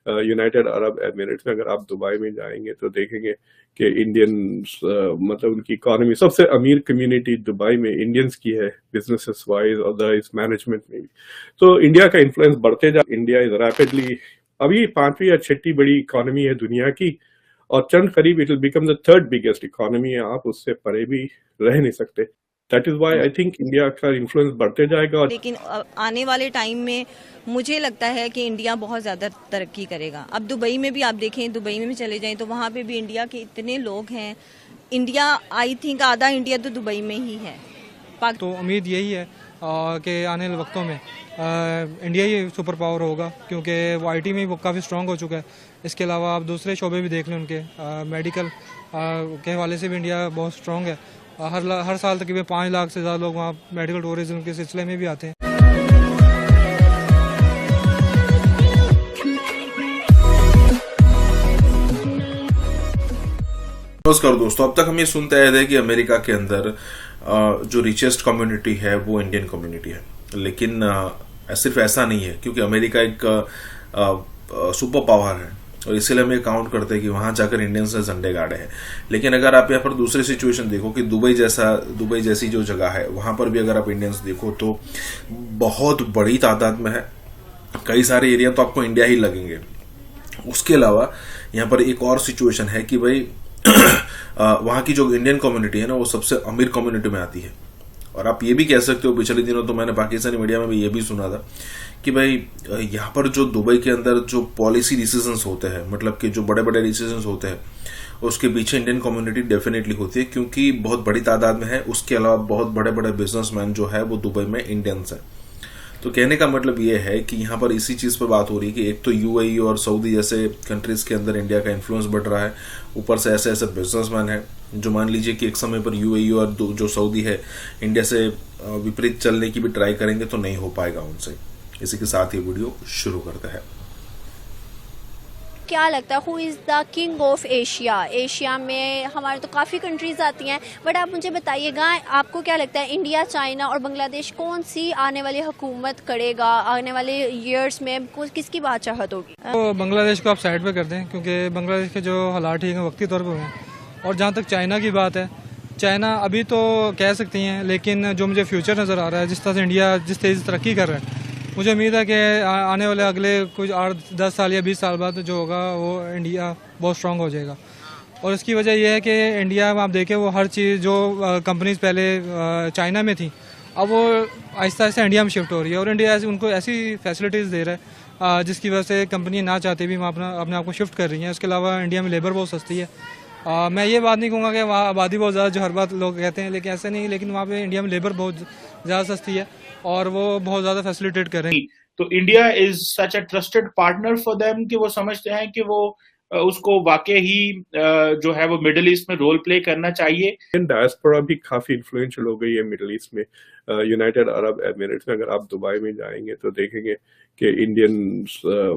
United Arab Emirates में अगर आप दुबई में जाएंगे तो देखेंगे कि इंडियन मतलब उनकी इकोनॉमी सबसे अमीर कम्युनिटी दुबई में इंडियंस की है, बिजनेसेस वाइज और अदरवाइज मैनेजमेंट में भी। तो इंडिया का इन्फ्लुएंस बढ़ते जा, इंडिया इज रैपिडली अभी पांचवी या छठी बड़ी इकोनॉमी है दुनिया की, और चंद करीब it will become the third biggest economy है, आप उससे परे भी रह नहीं सकते। That is why I think India का इन्फ्लुएंस बढ़ते जाएगा। लेकिन आने वाले टाइम में मुझे लगता है कि इंडिया बहुत ज़्यादा तरक्की करेगा। अब दुबई में भी आप देखें, दुबई में भी चले जाएं तो वहाँ पे भी इंडिया के इतने लोग हैं। इंडिया आई थिंक आधा इंडिया तो दुबई में ही है। तो उम्मीद यही है कि आने वाले वक्तों में इंडिया ही सुपर पावर होगा, क्योंकि वो आईटी में वो काफ़ी स्ट्रांग हो चुका है। इसके अलावा आप दूसरे शोबे भी देख लें, उनके मेडिकल के हवाले से भी इंडिया बहुत स्ट्रांग है। हर साल तकरीबन 5 लाख से ज़्यादा लोग वहाँ मेडिकल टूरिज्म के सिलसिले में भी आते हैं। नमस्कार दोस्तों, अब तक हम ये सुनते आए थे कि अमेरिका के अंदर जो रिचेस्ट कम्युनिटी है वो इंडियन कम्युनिटी है, लेकिन सिर्फ ऐसा नहीं है, क्योंकि अमेरिका एक सुपर पावर है और इसीलिए हम ये काउंट करते हैं कि वहां जाकर इंडियंस ने झंडे गाड़े हैं। लेकिन अगर आप यहाँ पर दूसरी सिचुएशन देखो कि दुबई जैसी जो जगह है वहां पर भी अगर आप इंडियंस देखो तो बहुत बड़ी तादाद में है। कई सारे एरिया तो आपको इंडिया ही लगेंगे। उसके अलावा यहाँ पर एक और सिचुएशन है कि भाई वहां की जो इंडियन कम्युनिटी है ना वो सबसे अमीर कम्युनिटी में आती है। और आप ये भी कह सकते हो, पिछले दिनों तो मैंने पाकिस्तानी मीडिया में भी ये भी सुना था कि भाई यहाँ पर जो दुबई के अंदर जो पॉलिसी डिसीजंस होते हैं, मतलब कि जो बड़े बड़े डिसीजंस होते हैं, उसके पीछे इंडियन कम्युनिटी डेफिनेटली होती है, क्योंकि बहुत बड़ी तादाद में है। उसके अलावा बहुत बड़े बड़े बिजनेसमैन जो है वो दुबई में इंडियंस है। तो कहने का मतलब ये है कि यहाँ पर इसी चीज पर बात हो रही है कि एक तो यूएई और सऊदी जैसे कंट्रीज के अंदर इंडिया का इन्फ्लुएंस बढ़ रहा है, ऊपर से ऐसे ऐसे बिजनेसमैन है जो मान लीजिए कि एक समय पर यूएई और जो सऊदी है इंडिया से विपरीत चलने की भी ट्राई करेंगे तो नहीं हो पाएगा उनसे। इसी के साथ ये वीडियो शुरू करते हैं। क्या लगता है who is the king of Asia? Asia में हमारे तो काफ़ी कंट्रीज आती हैं, बट आप मुझे बताइएगा आपको क्या लगता है इंडिया, चाइना और बांग्लादेश कौन सी आने वाली हुकूमत करेगा? आने वाले ईयर्स में किसकी बादशाहत होगी? तो बांग्लादेश को आप साइड पे कर दें, क्योंकि बांग्लादेश के जो हालात ठीक हैं वक्ती तौर पर हैं। और जहाँ तक चाइना की बात है, चाइना अभी तो कह सकती हैं, लेकिन जो मुझे फ्यूचर नज़र आ रहा है, जिस तरह से इंडिया जिस तेज़ी से तरक्की कर रहा है, मुझे उम्मीद है कि आने वाले अगले कुछ 8-10 साल या 20 साल बाद जो होगा वो इंडिया बहुत स्ट्रांग हो जाएगा। और इसकी वजह यह है कि इंडिया में आप देखें वो हर चीज़ जो कंपनीज पहले चाइना में थी, अब वो आहिस्ता आहिस्ता इंडिया में शिफ्ट हो रही है और इंडिया उनको ऐसी फैसिलिटीज़ दे रहा है जिसकी वजह से कंपनी ना चाहते भी वहाँ अपने आप को शिफ्ट कर रही हैं। उसके अलावा इंडिया में लेबर बहुत सस्ती है। मैं ये बात नहीं कहूँगा कि वहाँ आबादी बहुत ज़्यादा, जो हर बात लोग कहते हैं, लेकिन ऐसा नहीं। लेकिन वहाँ पे इंडिया में लेबर बहुत ज़्यादा सस्ती है और वो बहुत ज़्यादा फैसिलिटेट कर रहे हैं। तो India is such a trusted partner for them कि वो समझते हैं कि वो उसको वाकई ही जो है वो मिडिल ईस्ट में रोल प्ले करना चाहिए। डायस्पोरा भी काफी इन्फ्लुएंशियल हो गई है मिडिल ईस्ट में। यूनाइटेड अरब एमिरेट्स में अगर आप दुबई में जाएंगे तो देखेंगे कि इंडियन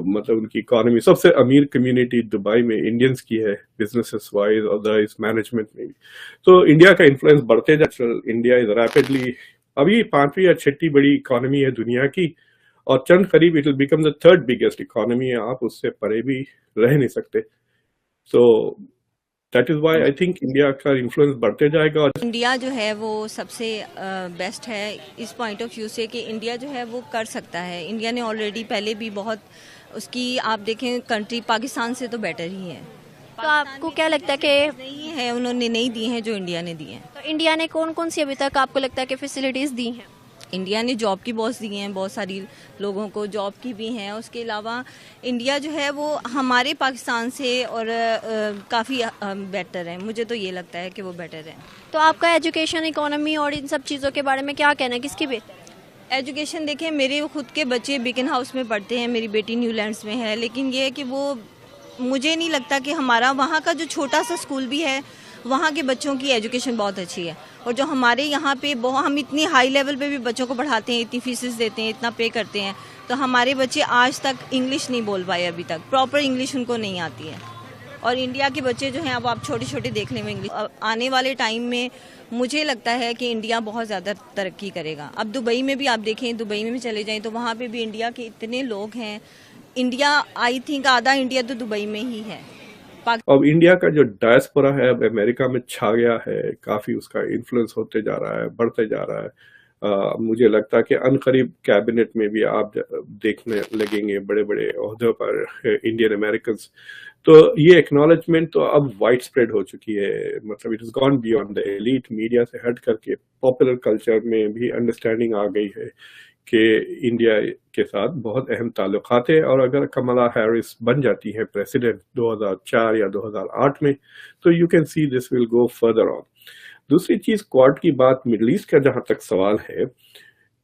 मतलब उनकी इकोनॉमी सबसे अमीर कम्युनिटी दुबई में इंडियंस की है, बिजनेसेस वाइज और अदरवाइज मैनेजमेंट में भी। तो इंडिया का इन्फ्लुएंस बढ़ते जा, इंडिया इज रैपिडली अभी पांचवी या छठी बड़ी इकोनॉमी है दुनिया की, और चंद करीब it will become the third biggest economy है, आप उससे परे भी रह नहीं सकते। So that is why I think India का इन्फ्लुएंस बढ़ते जाएगा। और इंडिया जो है वो सबसे बेस्ट है इस पॉइंट ऑफ व्यू से कि इंडिया जो है वो कर सकता है। इंडिया ने ऑलरेडी पहले भी बहुत उसकी आप देखें कंट्री पाकिस्तान से तो बेटर ही है। तो आपको क्या लगता है कि नहीं है, उन्होंने नहीं दी हैं जो इंडिया ने दी हैं। तो इंडिया ने कौन कौन सी अभी तक आपको लगता है कि फैसिलिटीज़ दी हैं? इंडिया ने जॉब की बहुत दी हैं, बहुत सारी लोगों को जॉब की भी हैं। उसके अलावा इंडिया जो है वो हमारे पाकिस्तान से और काफ़ी बेटर है। मुझे तो ये लगता है कि वो बेटर है। तो आपका एजुकेशन, इकोनॉमी और इन सब चीज़ों के बारे में क्या कहना है, किसकी बेहतर है? एजुकेशन देखें, मेरे खुद के बच्चे बिकन हाउस में पढ़ते हैं, मेरी बेटी न्यूलैंड्स में है, लेकिन ये है कि वो मुझे नहीं लगता कि हमारा वहाँ का जो छोटा सा स्कूल भी है वहाँ के बच्चों की एजुकेशन बहुत अच्छी है। और जो हमारे यहाँ पे हम इतनी हाई लेवल पे भी बच्चों को पढ़ाते हैं, इतनी फीसेस देते हैं, इतना पे करते हैं, तो हमारे बच्चे आज तक इंग्लिश नहीं बोल पाए, अभी तक प्रॉपर इंग्लिश उनको नहीं आती है। और इंडिया के बच्चे जो हैं अब आप छोटे छोटे देख लें इंग्लिश। आने वाले टाइम में मुझे लगता है कि इंडिया बहुत ज़्यादा तरक्की करेगा। अब दुबई में भी आप देखें, दुबई में भी चले जाएं तो वहाँ पे भी इंडिया के इतने लोग हैं। इंडिया, आई थिंक आधा इंडिया तो दुबई में ही है। अब इंडिया का जो डायस्पोरा है अब अमेरिका में छा गया है, काफी उसका इन्फ्लुएंस होते जा रहा है, बढ़ते जा रहा है। मुझे लगता है कि अनकरीब कैबिनेट में भी आप देखने लगेंगे बड़े बड़े ओहदों पर इंडियन अमेरिकन। तो ये एक्नॉलेजमेंट तो अब वाइड स्प्रेड हो चुकी है, मतलब it is gone beyond the elite media से हट करके पॉपुलर कल्चर में भी अंडरस्टैंडिंग आ गई है कि इंडिया के साथ बहुत अहम ताल्लुकात है, और अगर कमला हैरिस बन जाती है प्रेसिडेंट 2004 या 2008 में, तो you can see this will go further on. दूसरी चीज, क्वाड की बात, मिडल ईस्ट का जहां तक सवाल है,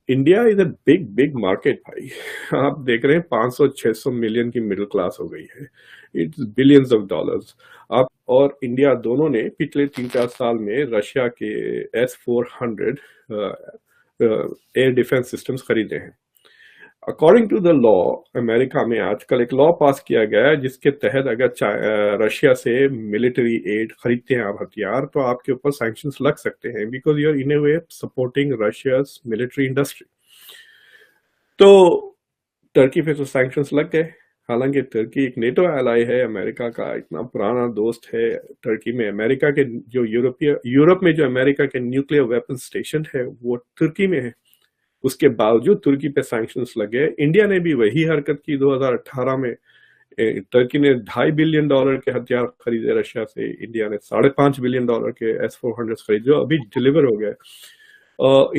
India is a big big market भाई। आप देख रहे हैं 500-600 मिलियन की मिडिल क्लास हो गई है, इट्स बिलियंस ऑफ डॉलर्स। आप और इंडिया दोनों ने पिछले 3-4 साल में रशिया के S-400 एयर डिफेंस सिस्टम्स खरीदे हैं। According to the law, America में आजकल एक लॉ पास किया गया है जिसके तहत अगर रशिया से मिलिट्री एड खरीदते हैं आप हथियार, तो आपके ऊपर सैंक्शंस लग सकते हैं, because you are in a way supporting Russia's military industry. तो टर्की पे तो सैंक्शंस लग गए, हालांकि टर्की एक नेटो एलाई है, अमेरिका का इतना पुराना दोस्त है। टर्की में अमेरिका के जो यूरोप में जो अमेरिका के न्यूक्लियर वेपन स्टेशन है वो तुर्की में है, उसके बावजूद तुर्की पे सैंक्शंस लगे। इंडिया ने भी वही हरकत की 2018 में। तुर्की ने $2.5 बिलियन के हथियार खरीदे रशिया से, इंडिया ने $5.5 बिलियन के S-400 खरीदे जो अभी डिलीवर हो गए।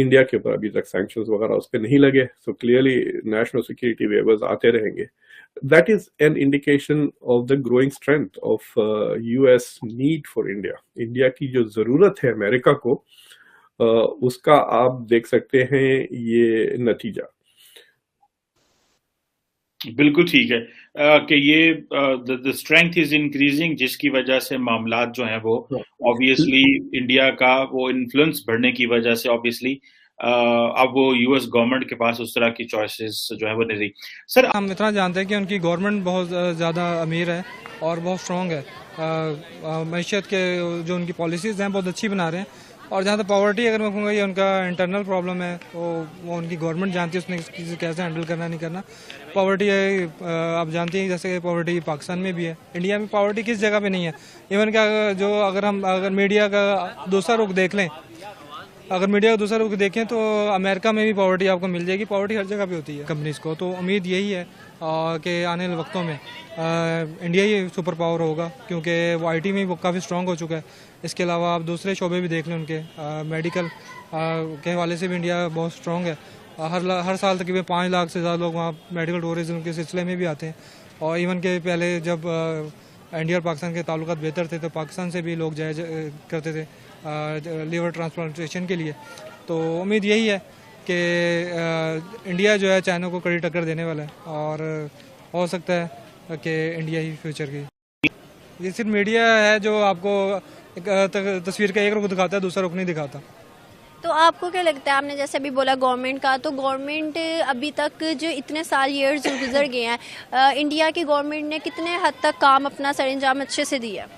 इंडिया के ऊपर अभी तक सैंक्शंस वगैरह उस पर नहीं लगे, so clearly national security weavers आते रहेंगे। That is an indication of the growing strength of US need for India. India की जो जरूरत है अमेरिका को, उसका आप देख सकते हैं ये नतीजा। बिल्कुल ठीक है कि ये द स्ट्रेंथ इज इंक्रीजिंग, जिसकी वजह से मामलात जो हैं वो ऑब्वियसली इंडिया का वो इन्फ्लुएंस बढ़ने की वजह से ऑब्वियसली अब वो US गवर्नमेंट के पास उस तरह की चॉइसेस जो है वो नहीं रही। सर, हम इतना जानते हैं कि उनकी गवर्नमेंट बहुत ज़्यादा अमीर है और बहुत स्ट्रॉन्ग है, मैशियत के जो उनकी पॉलिसीज़ हैं बहुत अच्छी बना रहे हैं। और जहाँ तक पॉवर्टी अगर मैं कहूँगा ये उनका इंटरनल प्रॉब्लम है, तो वो उनकी गवर्नमेंट जानती है उसने कैसे हैंडल करना नहीं करना। पॉवर्टी आप जानती हैं जैसे पॉवर्टी पाकिस्तान में भी है, इंडिया में पॉवर्टी किस जगह पे नहीं है। इवन क्या जो अगर मीडिया का दूसरा रुख देख लें, अगर मीडिया का दूसरा रुख देखें तो अमेरिका में भी पॉवर्टी आपको मिल जाएगी। पॉवर्टी हर जगह पे होती है कंपनीज को। तो उम्मीद यही है कि आने वाले वक्तों में इंडिया ही सुपर पावर होगा, क्योंकि वो आईटी में वो काफ़ी स्ट्रॉन्ग हो चुका है। इसके अलावा आप दूसरे शोबे भी देख लें उनके, मेडिकल के हवाले से भी इंडिया बहुत स्ट्रॉन्ग है। हर साल तकरीबन 5 लाख से ज़्यादा लोग वहाँ मेडिकल टूरिज्म के सिलसिले में भी आते हैं। और इवन के पहले जब इंडिया और पाकिस्तान के ताल्लुकात बेहतर थे तो पाकिस्तान से भी लोग जाया करते थे लीवर ट्रांसप्लांटेशन के लिए। तो उम्मीद यही है कि इंडिया जो है चाइना को कड़ी टक्कर देने वाला है, और हो सकता है कि इंडिया ही फ्यूचर की। ये सिर्फ मीडिया है जो आपको एक तस्वीर का एक रुख दिखाता है, दूसरा रुख नहीं दिखाता। तो आपको क्या लगता है, आपने जैसे अभी बोला गवर्नमेंट का, तो गवर्नमेंट अभी तक जो इतने साल ईयर्स जो गुजर गए हैं, इंडिया की गवर्नमेंट ने कितने हद तक काम अपना सरंजाम अच्छे से दिया?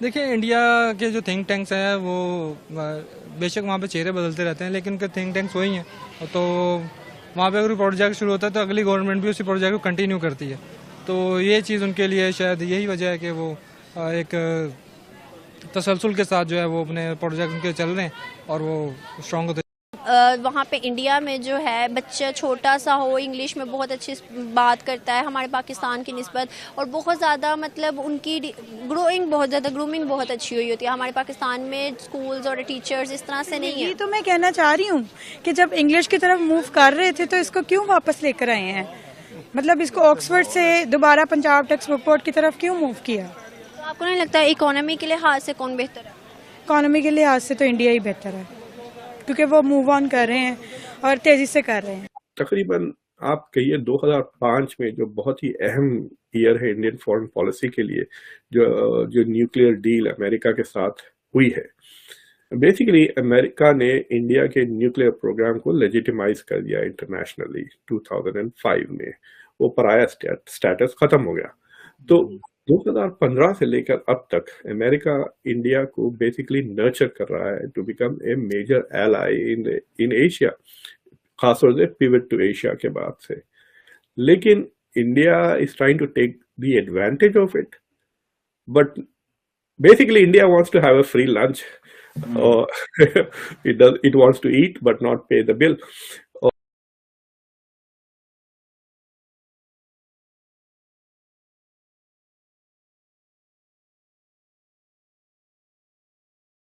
देखिए, इंडिया के जो थिंक टैंक्स हैं वो बेशक वहाँ पे चेहरे बदलते रहते हैं, लेकिन उनके थिंक टैंक्स वही हैं। तो वहाँ पे अगर प्रोजेक्ट शुरू होता है तो अगली गवर्नमेंट भी उसी प्रोजेक्ट को कंटिन्यू करती है। तो ये चीज़ उनके लिए शायद यही वजह है कि वो एक तसलसल के साथ जो है वो अपने प्रोजेक्ट उनके चल रहे हैं और वो स्ट्रॉन्ग होते हैं। वहाँ पे इंडिया में जो है बच्चा छोटा सा हो, इंग्लिश में बहुत अच्छी बात करता है हमारे पाकिस्तान की निस्बत, और बहुत ज़्यादा मतलब उनकी ग्रूमिंग बहुत अच्छी हुई होती है। हमारे पाकिस्तान में स्कूल्स और टीचर्स इस तरह से नहीं है। तो मैं कहना चाह रही हूँ कि जब इंग्लिश की तरफ मूव कर रहे थे तो इसको क्यों वापस लेकर आए हैं, मतलब इसको ऑक्सफोर्ड से दोबारा पंजाब टेक्स्ट बुक बोर्ड की तरफ क्यों मूव किया? तो आपको नहीं लगता इकोनॉमी के लिहाज से कौन बेहतर है? इकोनॉमी के लिहाज से तो इंडिया ही बेहतर है, क्योंकि वो मूव ऑन कर रहे हैं और तेजी से कर रहे हैं। तकरीबन आप कहिए 2005 में जो बहुत ही अहम ईयर है इंडियन फॉरेन पॉलिसी के लिए, जो न्यूक्लियर डील अमेरिका के साथ हुई है, बेसिकली अमेरिका ने इंडिया के न्यूक्लियर प्रोग्राम को लेजिटिमाइज कर दिया इंटरनेशनली 2005 में। वो पराया स्टेटस खत्म हो गया। तो 2015 से लेकर अब तक अमेरिका इंडिया को बेसिकली नर्चर कर रहा है to become a major ally in Asia, खासतौर से पिवट टू एशिया के बाद से। लेकिन India is trying to take the advantage of it. But basically, India wants to have a free lunch. It wants to eat but not pay the bill.